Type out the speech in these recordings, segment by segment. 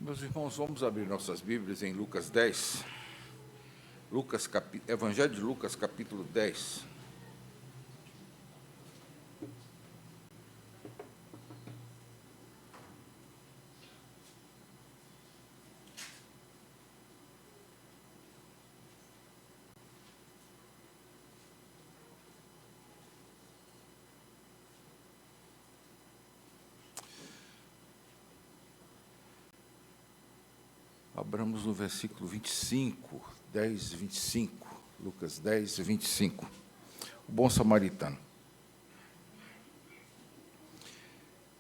Meus irmãos, vamos abrir nossas Bíblias em Lucas 10. Evangelho de Lucas, capítulo 10. Abramos no versículo 25, 10, 25. Lucas 10, 25. O bom samaritano.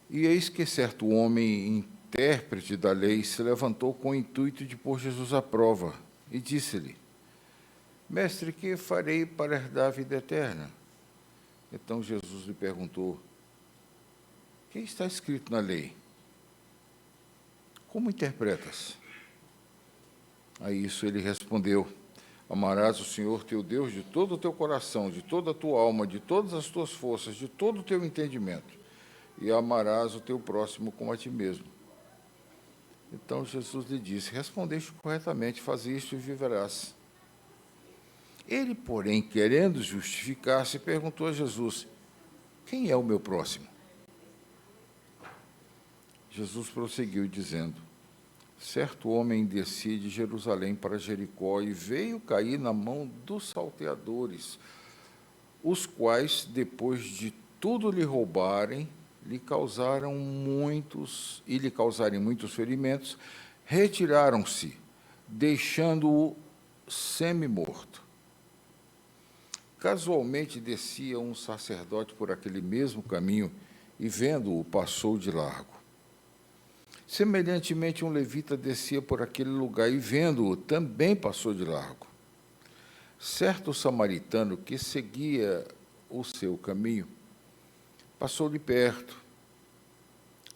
E eis que certo homem, intérprete da lei, se levantou com o intuito de pôr Jesus à prova, e disse-lhe: Mestre, que farei para herdar a vida eterna? Então Jesus lhe perguntou: O que está escrito na lei? Como interpretas? A isso ele respondeu: Amarás o Senhor teu Deus de todo o teu coração, de toda a tua alma, de todas as tuas forças, de todo o teu entendimento, e amarás o teu próximo como a ti mesmo. Então Jesus lhe disse: Respondeste corretamente, faze isto e viverás. Ele, porém, querendo justificar-se, perguntou a Jesus: Quem é o meu próximo? Jesus prosseguiu dizendo: Certo homem descia de Jerusalém para Jericó e veio cair na mão dos salteadores, os quais, depois de tudo lhe roubarem, lhe causarem muitos ferimentos, retiraram-se, deixando-o semi-morto. Casualmente descia um sacerdote por aquele mesmo caminho e, vendo-o, passou de largo. Semelhantemente, um levita descia por aquele lugar e, vendo-o, também passou de largo. Certo samaritano que seguia o seu caminho passou de perto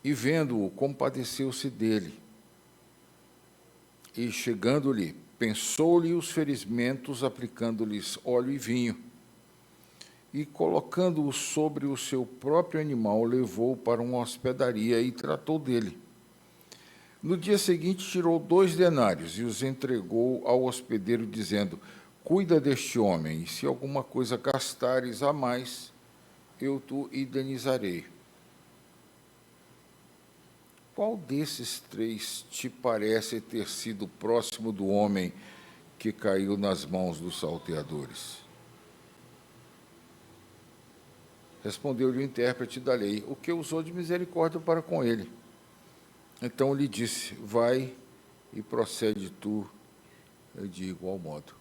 e, vendo-o, compadeceu-se dele. E, chegando-lhe, pensou-lhe os ferimentos, aplicando-lhes óleo e vinho. E, colocando-o sobre o seu próprio animal, levou-o para uma hospedaria e tratou dele. No dia seguinte, tirou 2 denários e os entregou ao hospedeiro, dizendo: Cuida deste homem, e se alguma coisa gastares a mais, eu te indenizarei. Qual desses 3 te parece ter sido próximo do homem que caiu nas mãos dos salteadores? Respondeu-lhe o intérprete da lei: O que usou de misericórdia para com ele? Então lhe disse: Vai e procede tu de igual modo.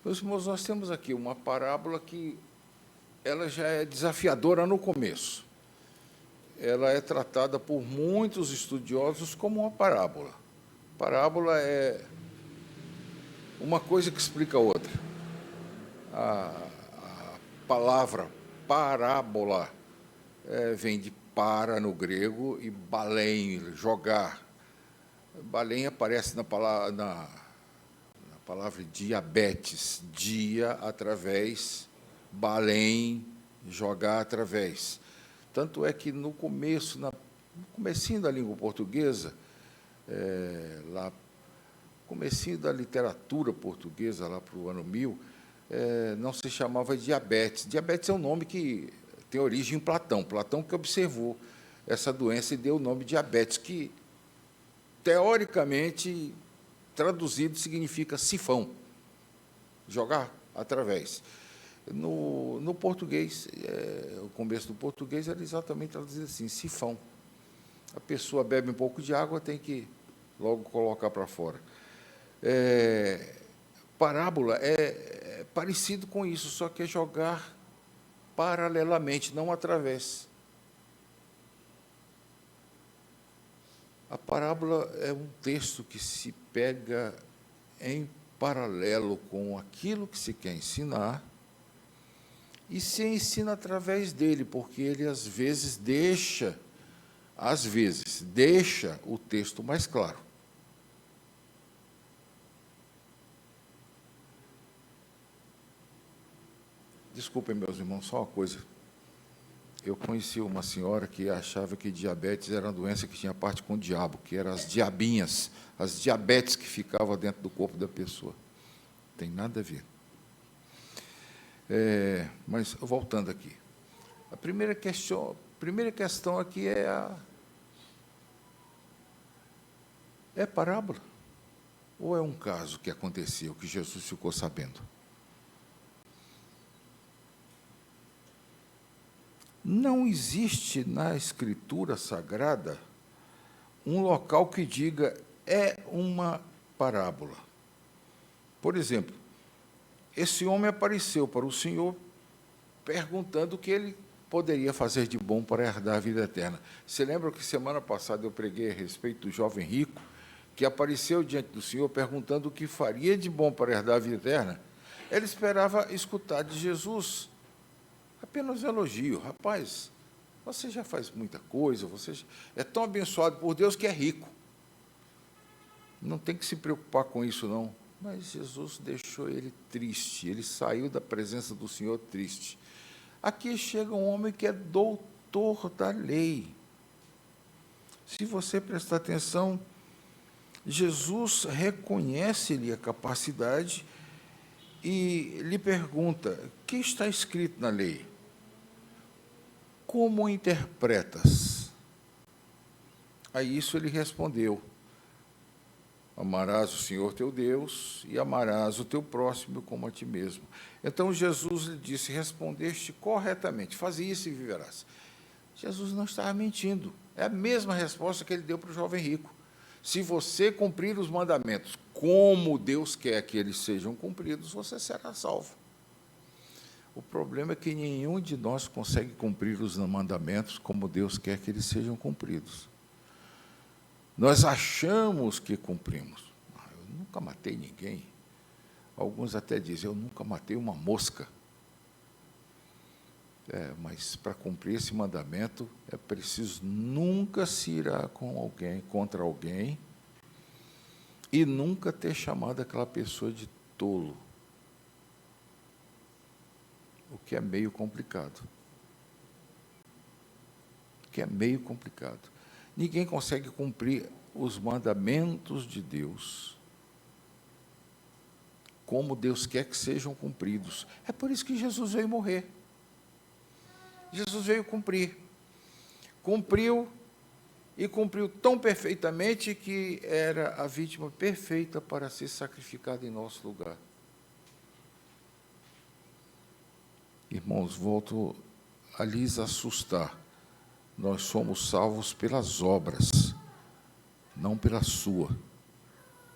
Meus irmãos, nós temos aqui uma parábola que ela já é desafiadora no começo. Ela é tratada por muitos estudiosos como uma parábola. Parábola é uma coisa que explica a outra. A palavra parábola vem de para no grego e balém, jogar. Balém aparece na palavra diabetes, dia através, balém, jogar através. Tanto é que no comecinho da língua portuguesa, comecinho da literatura portuguesa, lá para o ano 1000, não se chamava diabetes. Diabetes é um nome que tem origem em Platão. Platão que observou essa doença e deu o nome diabetes, que, teoricamente, traduzido, significa sifão, jogar através. No português, o começo do português era exatamente traduzido assim, sifão. A pessoa bebe um pouco de água, tem que logo colocar para fora. Parábola é parecido com isso, só que é jogar paralelamente, não através. A parábola é um texto que se pega em paralelo com aquilo que se quer ensinar e se ensina através dele, porque ele, às vezes, deixa o texto mais claro. Desculpem, meus irmãos, só uma coisa. Eu conheci uma senhora que achava que diabetes era uma doença que tinha parte com o diabo, que eram as diabinhas, as diabetes que ficavam dentro do corpo da pessoa. Não tem nada a ver. Mas, voltando aqui, a primeira questão aqui é parábola? Ou é um caso que aconteceu, que Jesus ficou sabendo? Não existe na Escritura Sagrada um local que diga é uma parábola. Por exemplo, esse homem apareceu para o Senhor perguntando o que ele poderia fazer de bom para herdar a vida eterna. Você lembra que semana passada eu preguei a respeito do jovem rico, que apareceu diante do Senhor perguntando o que faria de bom para herdar a vida eterna? Ele esperava escutar de Jesus apenas elogio. Rapaz, você já faz muita coisa, você é tão abençoado por Deus que é rico. Não tem que se preocupar com isso, não. Mas Jesus deixou ele triste, ele saiu da presença do Senhor triste. Aqui chega um homem que é doutor da lei. Se você prestar atenção, Jesus reconhece-lhe a capacidade e lhe pergunta: o que está escrito na lei? Como interpretas? A isso ele respondeu: amarás o Senhor teu Deus e amarás o teu próximo como a ti mesmo. Então Jesus lhe disse: respondeste corretamente, faze isso e viverás. Jesus não estava mentindo. É a mesma resposta que ele deu para o jovem rico. Se você cumprir os mandamentos como Deus quer que eles sejam cumpridos, você será salvo. O problema é que nenhum de nós consegue cumprir os mandamentos como Deus quer que eles sejam cumpridos. Nós achamos que cumprimos. Eu nunca matei ninguém. Alguns até dizem: eu nunca matei uma mosca. Mas para cumprir esse mandamento é preciso nunca se irar contra alguém e nunca ter chamado aquela pessoa de tolo, o que é meio complicado. Ninguém consegue cumprir os mandamentos de Deus como Deus quer que sejam cumpridos. É por isso que Jesus veio morrer. Jesus veio cumprir. Cumpriu, e cumpriu tão perfeitamente que era a vítima perfeita para ser sacrificada em nosso lugar. Irmãos, volto a lhes assustar. Nós somos salvos pelas obras, não pela sua,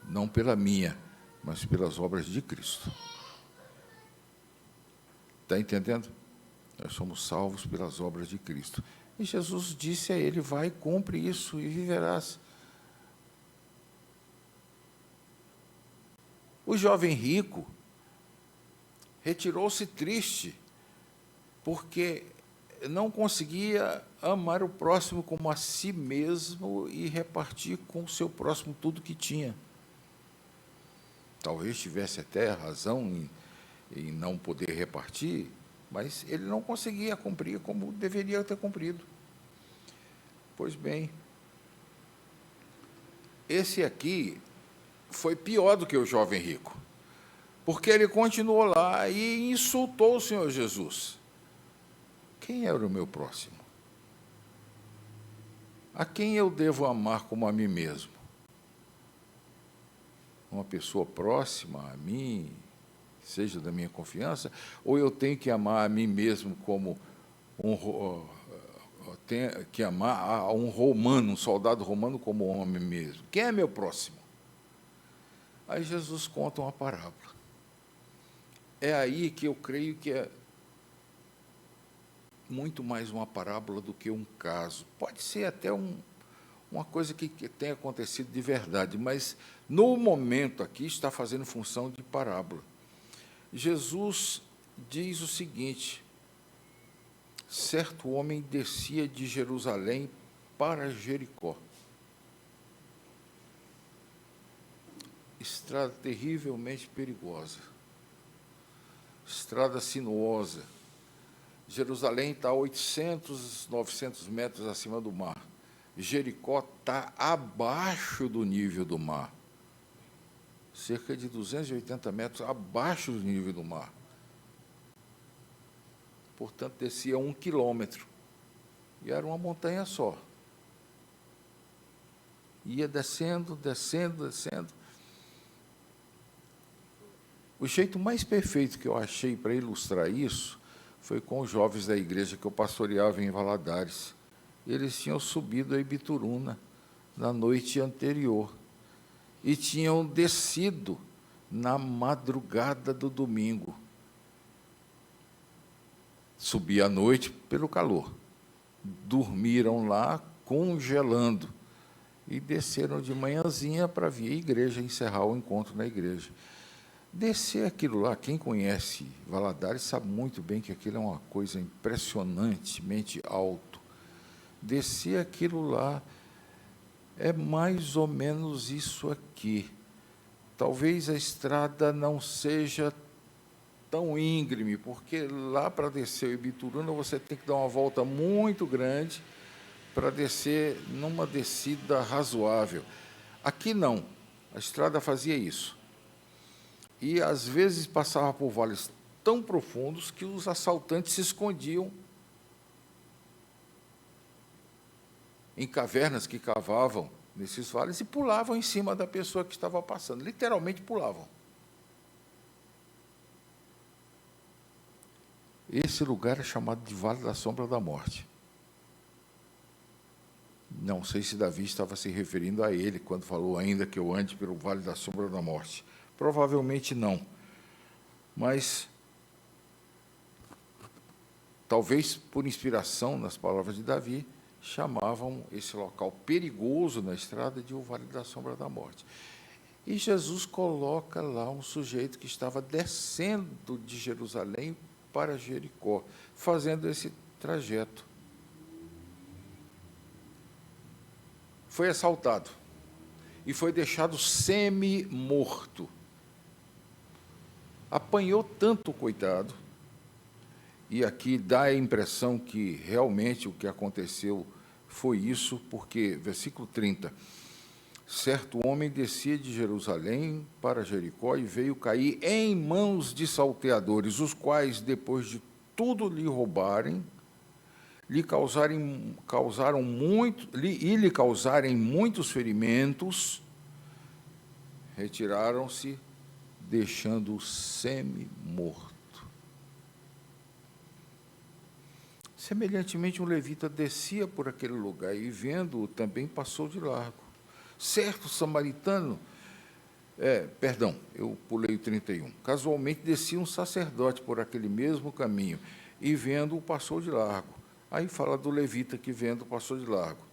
não pela minha, mas pelas obras de Cristo. Está entendendo? Nós somos salvos pelas obras de Cristo. E Jesus disse a ele: vai, cumpre isso e viverás. O jovem rico retirou-se triste, porque não conseguia amar o próximo como a si mesmo e repartir com o seu próximo tudo que tinha. Talvez tivesse até razão em não poder repartir, mas ele não conseguia cumprir como deveria ter cumprido. Pois bem, esse aqui foi pior do que o jovem rico, porque ele continuou lá e insultou o Senhor Jesus. Quem era o meu próximo? A quem eu devo amar como a mim mesmo? Uma pessoa próxima a mim, seja da minha confiança, ou eu tenho que amar a mim mesmo como tenho que amar a um romano, um soldado romano como um homem mesmo? Quem é meu próximo? Aí Jesus conta uma parábola. É aí que eu creio que é muito mais uma parábola do que um caso. Pode ser até uma coisa que tenha acontecido de verdade, mas no momento aqui está fazendo função de parábola. Jesus diz o seguinte: certo homem descia de Jerusalém para Jericó. Estrada terrivelmente perigosa, estrada sinuosa, Jerusalém está a 800, 900 metros acima do mar. Jericó está abaixo do nível do mar. Cerca de 280 metros abaixo do nível do mar. Portanto, descia 1 quilômetro. E era uma montanha só. Ia descendo, descendo, descendo. O jeito mais perfeito que eu achei para ilustrar isso foi com os jovens da igreja que eu pastoreava em Valadares. Eles tinham subido a Ibituruna na noite anterior e tinham descido na madrugada do domingo. Subi à noite pelo calor. Dormiram lá congelando e desceram de manhãzinha para vir à igreja, encerrar o encontro na igreja. Descer aquilo lá, quem conhece Valadares sabe muito bem que aquilo é uma coisa impressionantemente alto. Descer aquilo lá é mais ou menos isso aqui. Talvez a estrada não seja tão íngreme, porque lá para descer o Ibituruna você tem que dar uma volta muito grande para descer numa descida razoável. Aqui não, a estrada fazia isso. E, às vezes, passava por vales tão profundos que os assaltantes se escondiam em cavernas que cavavam nesses vales e pulavam em cima da pessoa que estava passando. Literalmente pulavam. Esse lugar é chamado de Vale da Sombra da Morte. Não sei se Davi estava se referindo a ele quando falou ainda que eu ande pelo Vale da Sombra da Morte. Provavelmente não, mas talvez por inspiração nas palavras de Davi, chamavam esse local perigoso na estrada de o Vale da Sombra da Morte. E Jesus coloca lá um sujeito que estava descendo de Jerusalém para Jericó, fazendo esse trajeto. Foi assaltado e foi deixado semi-morto. Apanhou tanto o coitado, e aqui dá a impressão que realmente o que aconteceu foi isso, porque, versículo 30, certo homem descia de Jerusalém para Jericó e veio cair em mãos de salteadores, os quais, depois de tudo lhe roubarem, lhe causarem muitos ferimentos, retiraram-se, deixando-o semi-morto. Semelhantemente, um levita descia por aquele lugar e, vendo-o, também passou de largo. Certo samaritano, eu pulei o 31. Casualmente descia um sacerdote por aquele mesmo caminho e, vendo-o, passou de largo. Aí fala do levita que, vendo, passou de largo.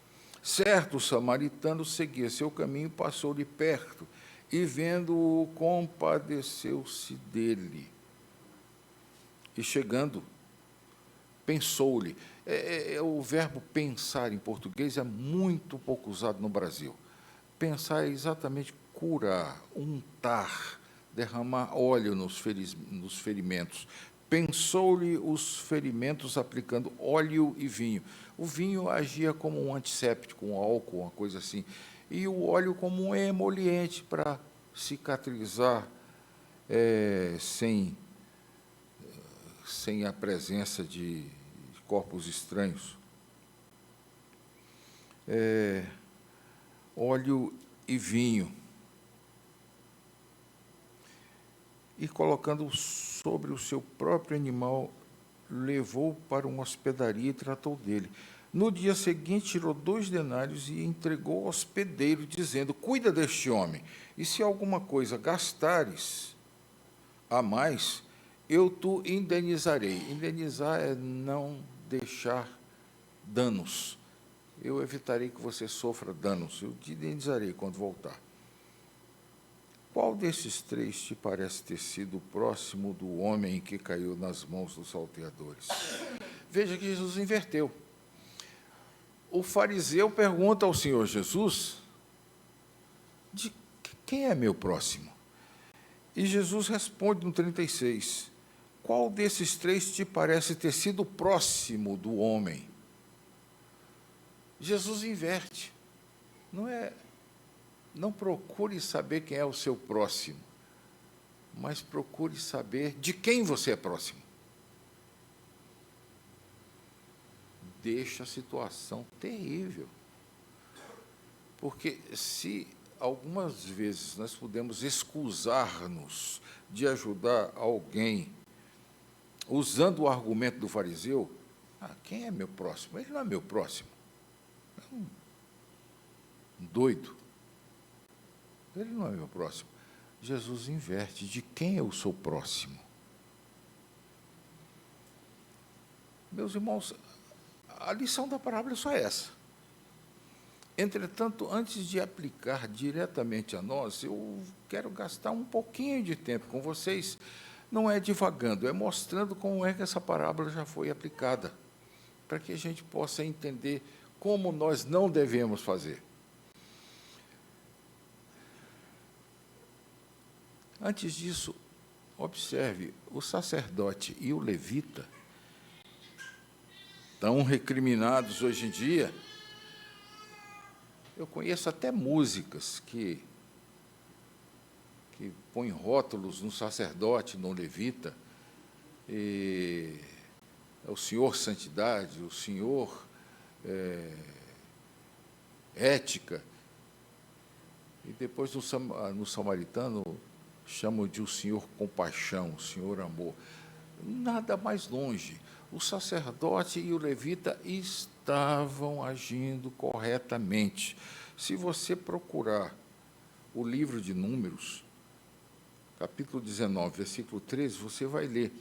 Certo samaritano seguia seu caminho, passou de perto, e, vendo-o, compadeceu-se dele. E, chegando, pensou-lhe. O verbo pensar em português é muito pouco usado no Brasil. Pensar é exatamente curar, untar, derramar óleo nos ferimentos. Pensou-lhe os ferimentos aplicando óleo e vinho. O vinho agia como um antisséptico, um álcool, uma coisa assim, e o óleo como um emoliente para cicatrizar sem a presença de corpos estranhos. Óleo e vinho. E, colocando sobre o seu próprio animal, levou para uma hospedaria e tratou dele. No dia seguinte, tirou 2 denários e entregou ao hospedeiro, dizendo: cuida deste homem, e se alguma coisa gastares a mais, eu te indenizarei. Indenizar é não deixar danos. Eu evitarei que você sofra danos, eu te indenizarei quando voltar. Qual desses 3 te parece ter sido o próximo do homem que caiu nas mãos dos salteadores? Veja que Jesus inverteu. O fariseu pergunta ao Senhor Jesus: de quem é meu próximo? E Jesus responde no 36, qual desses três te parece ter sido próximo do homem? Jesus inverte. Não procure saber quem é o seu próximo, mas procure saber de quem você é próximo. Deixa a situação terrível. Porque se algumas vezes nós podemos excusar-nos de ajudar alguém usando o argumento do fariseu, quem é meu próximo? Ele não é meu próximo. É um doido. Ele não é meu próximo. Jesus inverte. De quem eu sou próximo? Meus irmãos, a lição da parábola é só essa. Entretanto, antes de aplicar diretamente a nós, eu quero gastar um pouquinho de tempo com vocês. Não é divagando, é mostrando como é que essa parábola já foi aplicada, para que a gente possa entender como nós não devemos fazer. Antes disso, observe, o sacerdote e o levita, tão recriminados hoje em dia. Eu conheço até músicas que põem rótulos no sacerdote, no levita, e é o Senhor Santidade, o Senhor Ética, e depois no samaritano chamam de o Senhor Compaixão, o Senhor Amor. Nada mais longe. O sacerdote e o levita estavam agindo corretamente. Se você procurar o livro de Números, capítulo 19, versículo 13, você vai ler: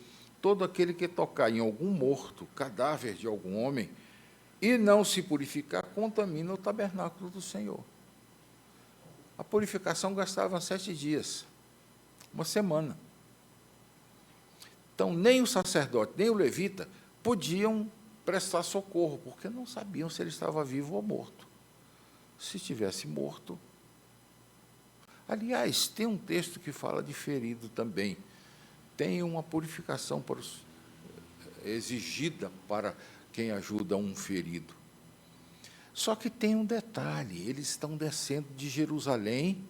todo aquele que tocar em algum morto, cadáver de algum homem, e não se purificar, contamina o tabernáculo do Senhor. A purificação gastava 7 dias, uma semana. Então, nem o sacerdote, nem o levita podiam prestar socorro, porque não sabiam se ele estava vivo ou morto. Se estivesse morto... Aliás, tem um texto que fala de ferido também. Tem uma purificação exigida para quem ajuda um ferido. Só que tem um detalhe: eles estão descendo de Jerusalém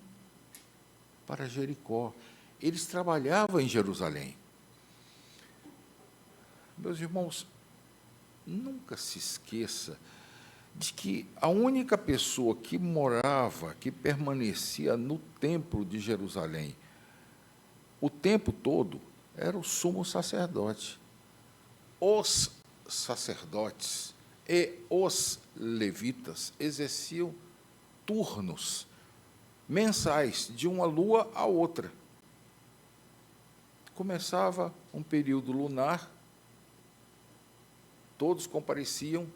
para Jericó. Eles trabalhavam em Jerusalém. Meus irmãos, nunca se esqueça de que a única pessoa que morava, que permanecia no templo de Jerusalém o tempo todo, era o sumo sacerdote. Os sacerdotes e os levitas exerciam turnos mensais, de uma lua a outra. Começava um período lunar, todos compareciam.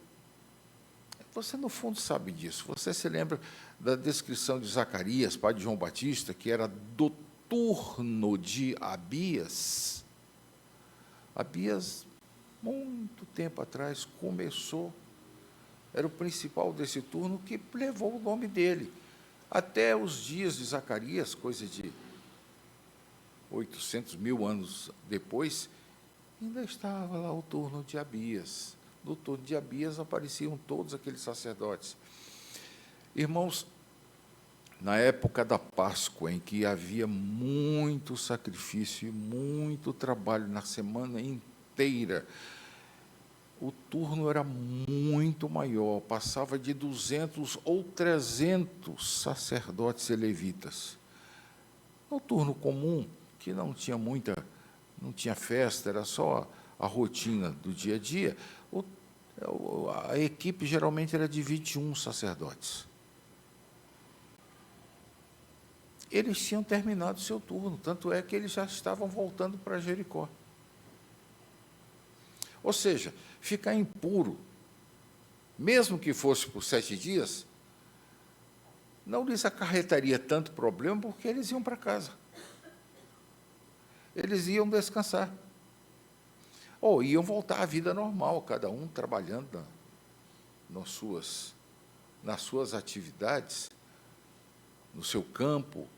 Você, no fundo, sabe disso. Você se lembra da descrição de Zacarias, pai de João Batista, que era do turno de Abias? Abias, muito tempo atrás, era o principal desse turno, que levou o nome dele. Até os dias de Zacarias, coisa de 800.000 anos depois, ainda estava lá o turno de Abias. No turno de Abias apareciam todos aqueles sacerdotes. Irmãos, na época da Páscoa, em que havia muito sacrifício e muito trabalho na semana inteira, o turno era muito maior, passava de 200 ou 300 sacerdotes e levitas. No turno comum, que não tinha festa, era só a rotina do dia a dia, a equipe geralmente era de 21 sacerdotes. Eles tinham terminado o seu turno, tanto é que eles já estavam voltando para Jericó. Ou seja, ficar impuro, mesmo que fosse por 7 dias, não lhes acarretaria tanto problema, porque eles iam para casa. Eles iam descansar. Ou iam voltar à vida normal, cada um trabalhando nas suas atividades, no seu campo,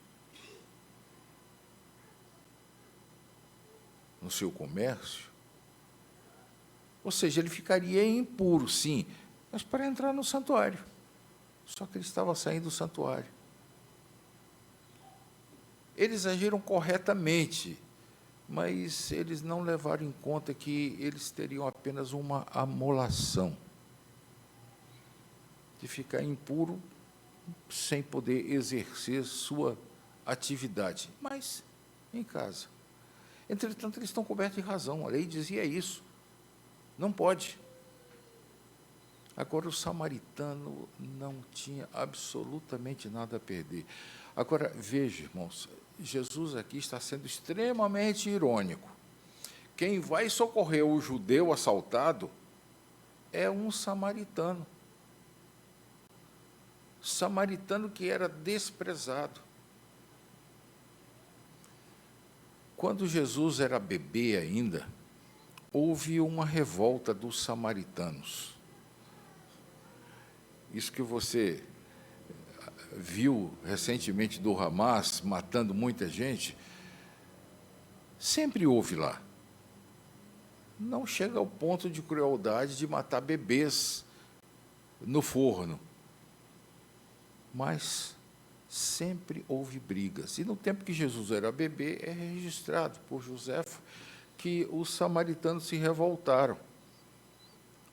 no seu comércio. Ou seja, ele ficaria impuro, sim, mas para entrar no santuário. Só que ele estava saindo do santuário. Eles agiram corretamente, mas eles não levaram em conta que eles teriam apenas uma amolação de ficar impuro sem poder exercer sua atividade, mas em casa. Entretanto, eles estão cobertos de razão, a lei dizia isso, não pode. Agora, o samaritano não tinha absolutamente nada a perder. Agora, veja, irmãos, Jesus aqui está sendo extremamente irônico. Quem vai socorrer o judeu assaltado é um samaritano. Samaritano que era desprezado. Quando Jesus era bebê ainda, houve uma revolta dos samaritanos. Isso que você viu recentemente do Hamas matando muita gente, sempre houve lá. Não chega ao ponto de crueldade de matar bebês no forno, mas sempre houve brigas. E no tempo que Jesus era bebê, é registrado por Joséfo que os samaritanos se revoltaram.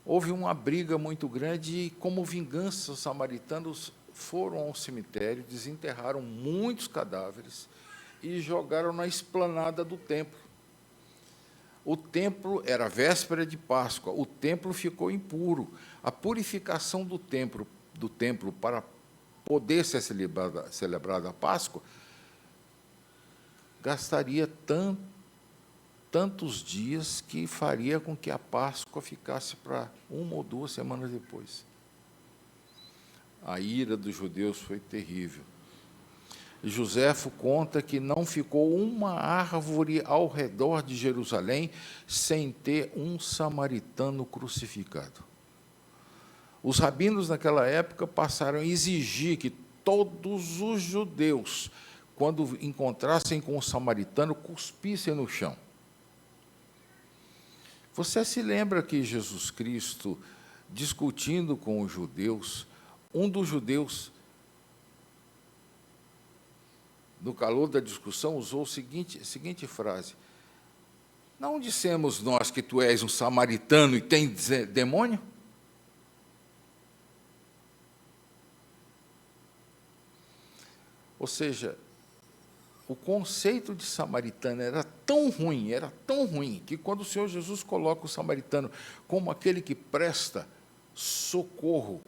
Houve uma briga muito grande e, como vingança, os samaritanos foram ao cemitério, desenterraram muitos cadáveres e jogaram na esplanada do templo. O templo era véspera de Páscoa, o templo ficou impuro. A purificação do templo para poder ser celebrada a Páscoa gastaria tantos dias que faria com que a Páscoa ficasse para 1 ou 2 semanas depois. A ira dos judeus foi terrível. Joséfo conta que não ficou uma árvore ao redor de Jerusalém sem ter um samaritano crucificado. Os rabinos naquela época passaram a exigir que todos os judeus, quando encontrassem com um samaritano, cuspissem no chão. Você se lembra que Jesus Cristo, discutindo com os judeus, um dos judeus, no calor da discussão, usou a seguinte frase: não dissemos nós que tu és um samaritano e tens demônio? Ou seja, o conceito de samaritano era tão ruim, que quando o Senhor Jesus coloca o samaritano como aquele que presta socorro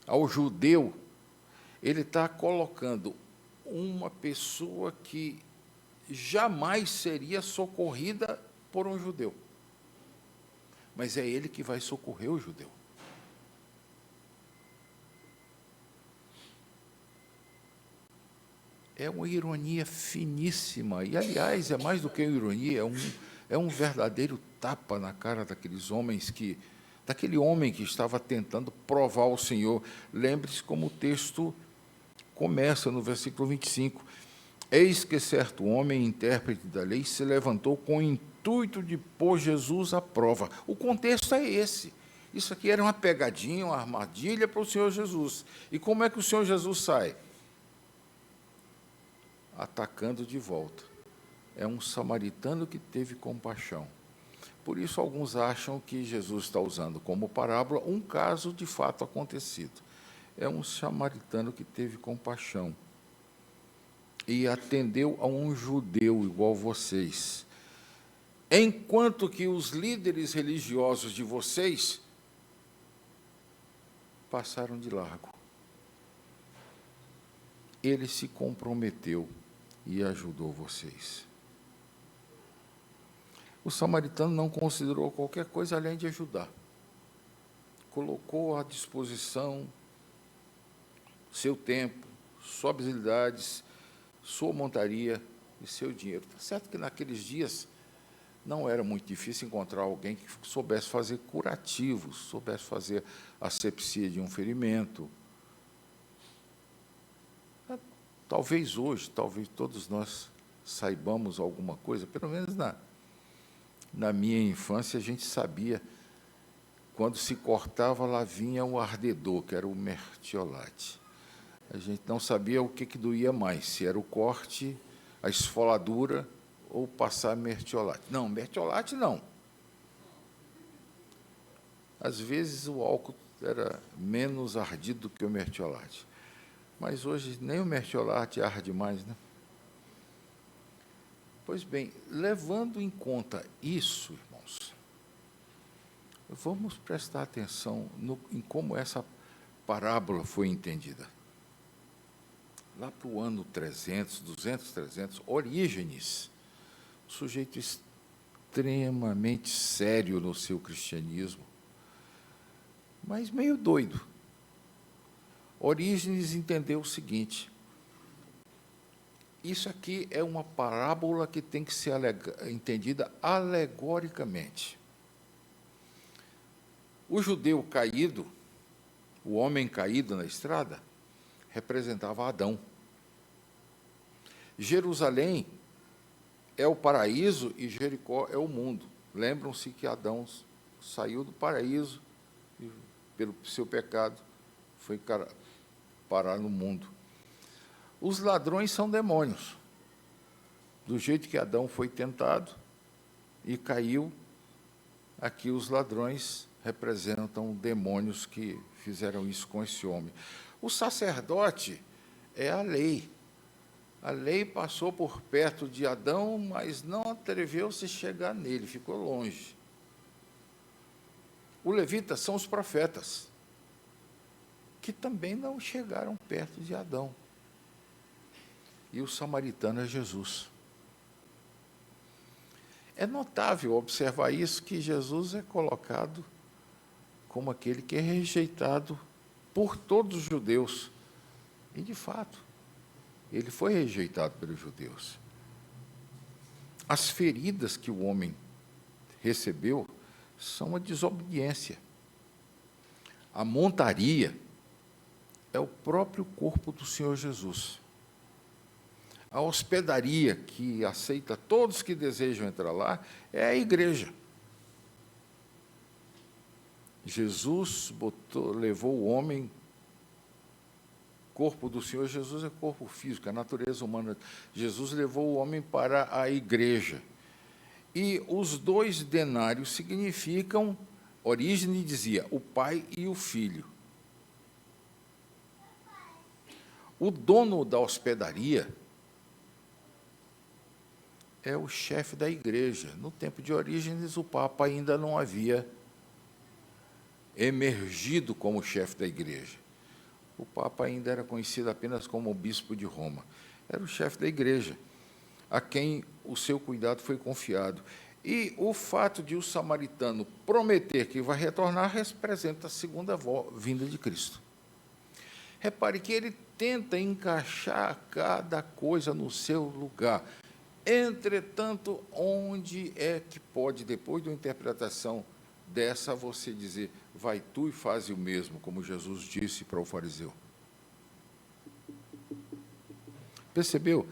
ao judeu, ele está colocando uma pessoa que jamais seria socorrida por um judeu. Mas é ele que vai socorrer o judeu. É uma ironia finíssima, e, aliás, é mais do que uma ironia, é um verdadeiro tapa na cara daqueles homens daquele homem que estava tentando provar ao Senhor. Lembre-se como o texto começa no versículo 25. Eis que certo homem, intérprete da lei, se levantou com o intuito de pôr Jesus à prova. O contexto é esse. Isso aqui era uma pegadinha, uma armadilha para o Senhor Jesus. E como é que o Senhor Jesus sai? Atacando de volta. É um samaritano que teve compaixão. Por isso, alguns acham que Jesus está usando como parábola um caso de fato acontecido. É um samaritano que teve compaixão e atendeu a um judeu igual vocês. Enquanto que os líderes religiosos de vocês passaram de largo. Ele se comprometeu e ajudou vocês. O samaritano não considerou qualquer coisa além de ajudar. Colocou à disposição seu tempo, suas habilidades, sua montaria e seu dinheiro. Está certo que naqueles dias não era muito difícil encontrar alguém que soubesse fazer curativos, soubesse fazer asepsia de um ferimento. Talvez hoje, talvez todos nós saibamos alguma coisa, pelo menos Na minha infância, a gente sabia, quando se cortava, lá vinha o ardedor, que era o mertiolate. A gente não sabia o que doía mais, se era o corte, a esfoladura ou passar mertiolate. Não, mertiolate não. Às vezes o álcool era menos ardido do que o mertiolate. Mas hoje nem o mertiolate arde mais, né? Pois bem, levando em conta isso, irmãos, vamos prestar atenção em como essa parábola foi entendida. Lá para o ano 300, 200, 300, Orígenes, sujeito extremamente sério no seu cristianismo, mas meio doido. Orígenes entendeu o seguinte: isso aqui é uma parábola que tem que ser entendida alegoricamente. O judeu caído, o homem caído na estrada, representava Adão. Jerusalém é o paraíso e Jericó é o mundo. Lembram-se que Adão saiu do paraíso e, pelo seu pecado, foi parar no mundo. Os ladrões são demônios. Do jeito que Adão foi tentado e caiu, aqui os ladrões representam demônios que fizeram isso com esse homem. O sacerdote é a lei. A lei passou por perto de Adão, mas não atreveu-se a chegar nele, ficou longe. O levita são os profetas, que também não chegaram perto de Adão. E o samaritano é Jesus. É notável observar isso, que Jesus é colocado como aquele que é rejeitado por todos os judeus. E, de fato, ele foi rejeitado pelos judeus. As feridas que o homem recebeu são a desobediência. A montaria é o próprio corpo do Senhor Jesus. A hospedaria, que aceita todos que desejam entrar lá, é a igreja. Jesus levou o homem, corpo do Senhor Jesus é corpo físico, a natureza humana. Jesus levou o homem para a igreja. E os 2 denários significam, Orígenes dizia, o pai e o filho. O dono da hospedaria é o chefe da igreja. No tempo de Orígenes, o Papa ainda não havia emergido como chefe da igreja. O Papa ainda era conhecido apenas como o bispo de Roma. Era o chefe da igreja, a quem o seu cuidado foi confiado. E o fato de o samaritano prometer que vai retornar representa a segunda vinda de Cristo. Repare que ele tenta encaixar cada coisa no seu lugar. Entretanto, onde é que pode, depois de uma interpretação dessa, você dizer, vai tu e faze o mesmo, como Jesus disse para o fariseu? Percebeu?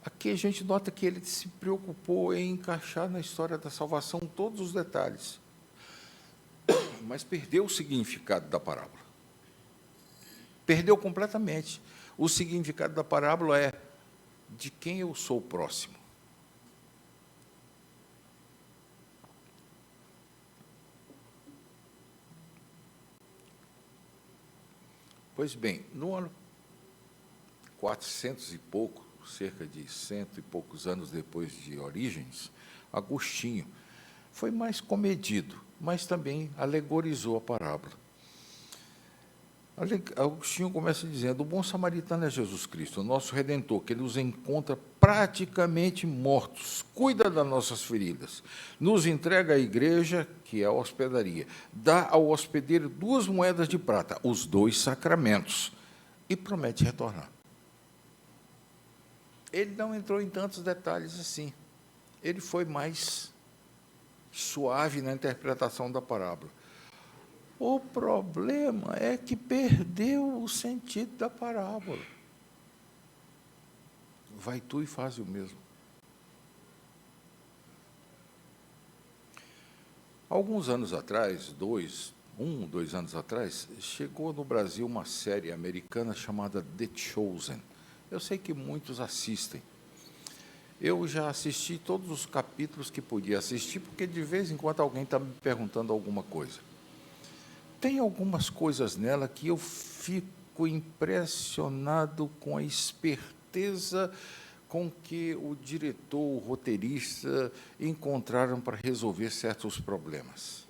Aqui a gente nota que ele se preocupou em encaixar na história da salvação todos os detalhes, mas perdeu o significado da parábola. Perdeu completamente. O significado da parábola é de quem eu sou próximo. Pois bem, no ano 400 e pouco, cerca de 100 e poucos anos depois de Orígenes, Agostinho foi mais comedido, mas também alegorizou a parábola. Agostinho começa dizendo, o bom samaritano é Jesus Cristo, o nosso Redentor, que ele nos encontra praticamente mortos, cuida das nossas feridas, nos entrega a igreja, que é a hospedaria, dá ao hospedeiro 2 moedas de prata, os 2 sacramentos, e promete retornar. Ele não entrou em tantos detalhes assim, ele foi mais suave na interpretação da parábola. O problema é que perdeu o sentido da parábola. vai tu e faz o mesmo. Alguns anos atrás, 2 anos atrás, chegou no Brasil uma série americana chamada The Chosen. Eu sei que muitos assistem. Eu já assisti todos os capítulos que podia assistir, porque de vez em quando alguém está me perguntando alguma coisa. Tem algumas coisas nela que eu fico impressionado com a esperteza com que o diretor, o roteirista, encontraram para resolver certos problemas.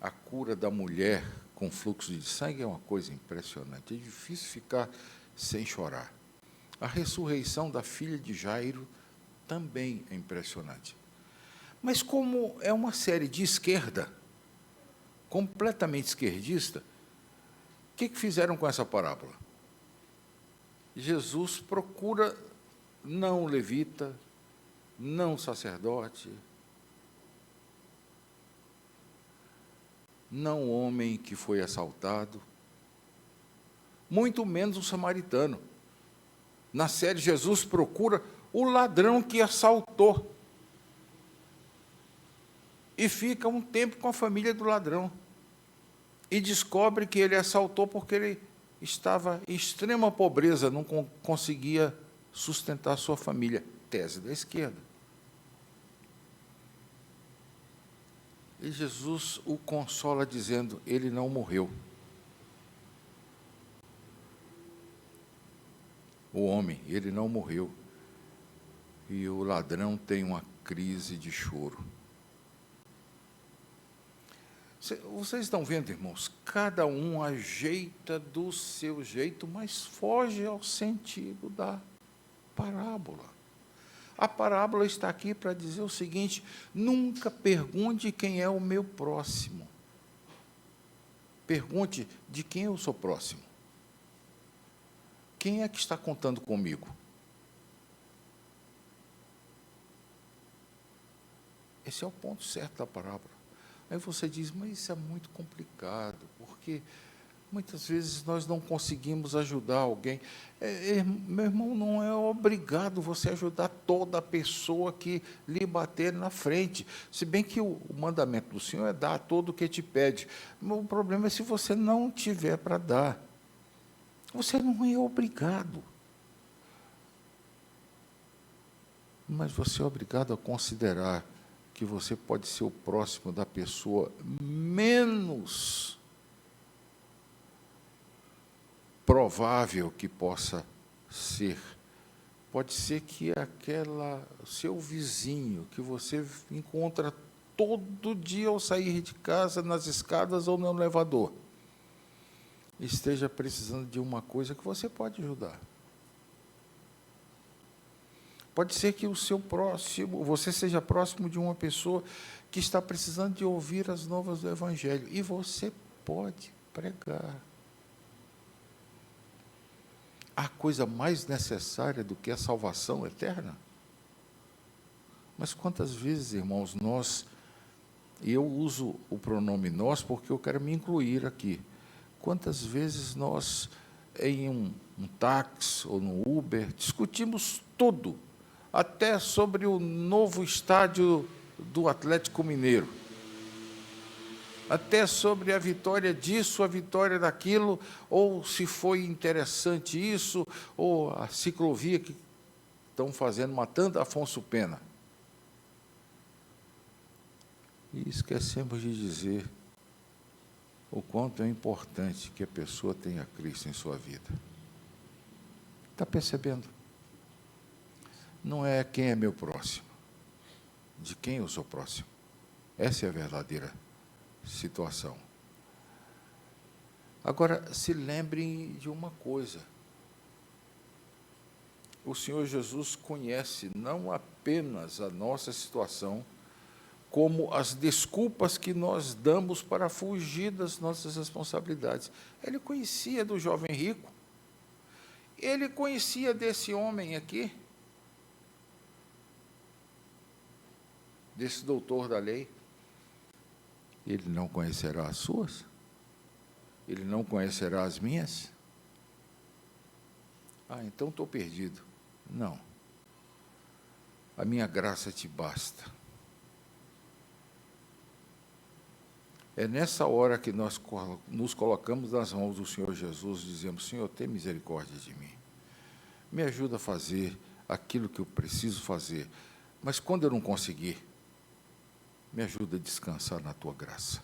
A cura da mulher com fluxo de sangue é uma coisa impressionante, é difícil ficar sem chorar. A ressurreição da filha de Jairo também é impressionante. Mas como é uma série de esquerda, completamente esquerdista, o que fizeram com essa parábola? Jesus procura não levita, não sacerdote, não homem que foi assaltado, muito menos o samaritano. Na série, Jesus procura o ladrão que assaltou e fica um tempo com a família do ladrão e descobre que ele assaltou porque ele estava em extrema pobreza, não conseguia sustentar sua família. Tese da esquerda. E Jesus o consola dizendo, ele não morreu. O homem, ele não morreu. E o ladrão tem uma crise de choro. Vocês estão vendo, irmãos? Cada um ajeita do seu jeito, mas foge ao sentido da parábola. A parábola está aqui para dizer o seguinte: nunca pergunte quem é o meu próximo. Pergunte de quem eu sou próximo. Quem é que está contando comigo? Esse é o ponto certo da parábola. Aí você diz, mas isso é muito complicado, porque muitas vezes nós não conseguimos ajudar alguém. Meu irmão, não é obrigado você ajudar toda pessoa que lhe bater na frente. Se bem que o mandamento do Senhor é dar todo o que te pede. O problema é se você não tiver para dar. Você não é obrigado. Mas você é obrigado a considerar que você pode ser o próximo da pessoa menos provável que possa ser. Pode ser que seu vizinho, que você encontra todo dia ao sair de casa, nas escadas ou no elevador, esteja precisando de uma coisa que você pode ajudar. Pode ser que você seja próximo de uma pessoa que está precisando de ouvir as novas do Evangelho, e você pode pregar. Há coisa mais necessária do que a salvação eterna? Mas quantas vezes, irmãos, e eu uso o pronome nós porque eu quero me incluir aqui, quantas vezes nós, em um táxi ou no Uber, discutimos tudo, até sobre o novo estádio do Atlético Mineiro, até sobre a vitória disso, a vitória daquilo, ou se foi interessante isso, ou a ciclovia que estão fazendo, matando Afonso Pena. E esquecemos de dizer o quanto é importante que a pessoa tenha Cristo em sua vida. Está percebendo? Não é quem é meu próximo, de quem eu sou próximo. Essa é a verdadeira situação. Agora, se lembrem de uma coisa. O Senhor Jesus conhece não apenas a nossa situação, como as desculpas que nós damos para fugir das nossas responsabilidades. Ele conhecia do jovem rico, ele conhecia desse homem aqui, desse doutor da lei. Ele não conhecerá as suas? Ele não conhecerá as minhas? Então estou perdido. Não. A minha graça te basta. É nessa hora que nós nos colocamos nas mãos do Senhor Jesus e dizemos: Senhor, tem misericórdia de mim. Me ajuda a fazer aquilo que eu preciso fazer. Mas quando eu não conseguir, me ajuda a descansar na tua graça.